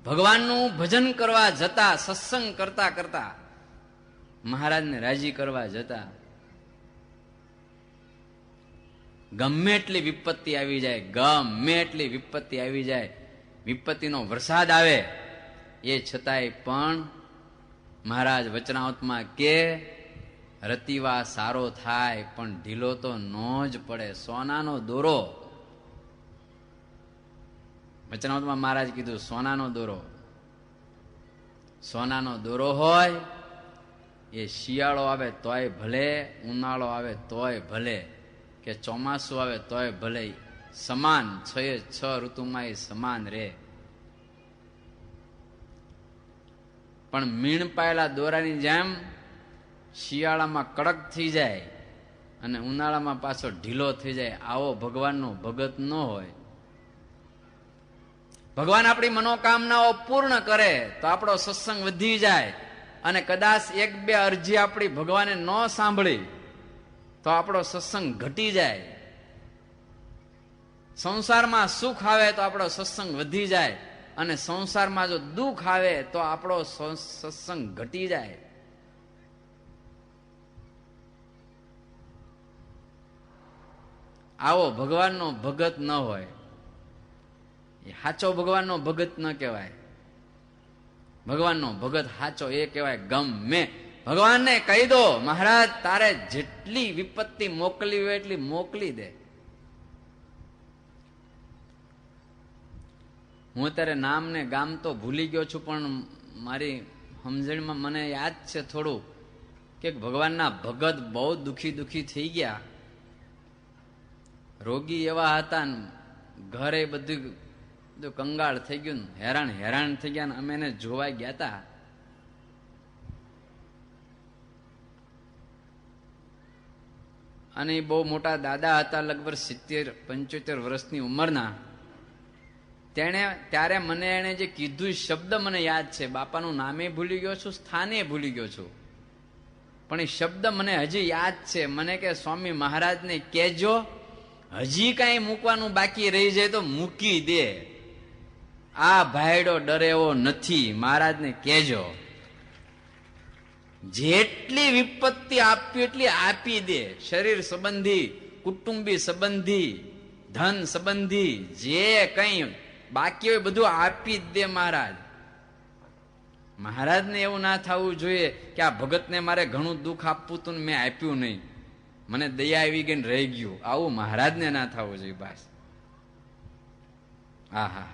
ભગવાનનું ભજન કરવા જતા, સત્સંગ કરતા કરતા, મહારાજને રાજી કરવા જતા ગમે એટલી વિપત્તિ આવી જાય, ગમે એટલી વિપત્તિ આવી જાય, વિપત્તિનો વરસાદ આવે, એ છતાંય પણ મહારાજ વચનાવતમાં કે રતિવા સારો થાય પણ ઢીલો તો નો જ પડે, સોનાનો દોરો. વચનાવતમાં મહારાજ કીધું સોનાનો દોરો, સોનાનો દોરો હોય એ શિયાળો આવે તોય ભલે, ઉનાળો આવે તોય ભલે, કે ચોમાસું આવે તોય ભલે, સમાન, 6 ઋતુમાં એ સમાન રહે. પણ મીણ પાયેલા દોરાની જેમ શિયાળામાં કડક થઈ જાય અને ઉનાળામાં પાછો ઢીલો થઈ જાય, આવો ભગવાનનો ભગત ન હોય. ભગવાન આપણી મનોકામનાઓ પૂર્ણ કરે તો આપણો સત્સંગ વધી જાય, અને કદાચ 1-2 અરજી આપણી ભગવાને ન સાંભળી તો આપણો સત્સંગ ઘટી જાય. સંસારમાં સુખ આવે તો આપણો સત્સંગ વધી જાય, અને સંસારમાં જો દુઃખ આવે તો આપણો સત્સંગ ઘટી જાય. આવો ભગવાનનો ભગત ન હોય એ સાચો ભગવાનનો ભગત ન કહેવાય. ભગવાનનો ભગત સાચો એ કહેવાય ગમે ભગવાનને કહી દો, મહારાજ તારે જેટલી વિપત્તિ મોકલી હોય એટલી મોકલી દે. હું અત્યારે નામ ને ગામ તો ભૂલી ગયો છું, પણ મારી સમજણમાં મને યાદ છે થોડું કે ભગવાનના ભગત બહુ દુખી થઈ ગયા, રોગી એવા હતા ને ઘરે બધું કંગાળ થઈ ગયું, હેરાન થઈ ગયા, ને અમે એને જોવા ગયા હતા. અને એ બહુ મોટા દાદા હતા, લગભગ 70-75 વર્ષની ઉંમરના. ત્યારે મને એને જે કીધું શબ્દ મને યાદ છે, બાપાનું નામે ભૂલી ગયો છું, સ્થાને ભૂલી ગયો છું, પણ એ શબ્દ મને હજી યાદ છે. મને કે સ્વામી મહારાજને કહેજો હજી કાંઈ મૂકવાનું બાકી રહી જાય તો મૂકી દે, આ ભાઈડો ડરે એવો નથી, મહારાજને કહેજો જેટલી વિપત્તિ આપી એટલી આપી દે. શરીર સંબંધી, કુટુંબી સંબંધી, ધન સંબંધી જે કંઈ બાકી હોય બધું આપી જ દે મહારાજ. મહારાજને એવું ના થવું જોઈએ કે આ ભગતને મારે ઘણું દુઃખ આપવું હતું ને મેં આપ્યું નહીં, મને દયા આવી ગઈ ને રહી ગયું. આવું મહારાજને ના થવું જોઈએ. બસ હા.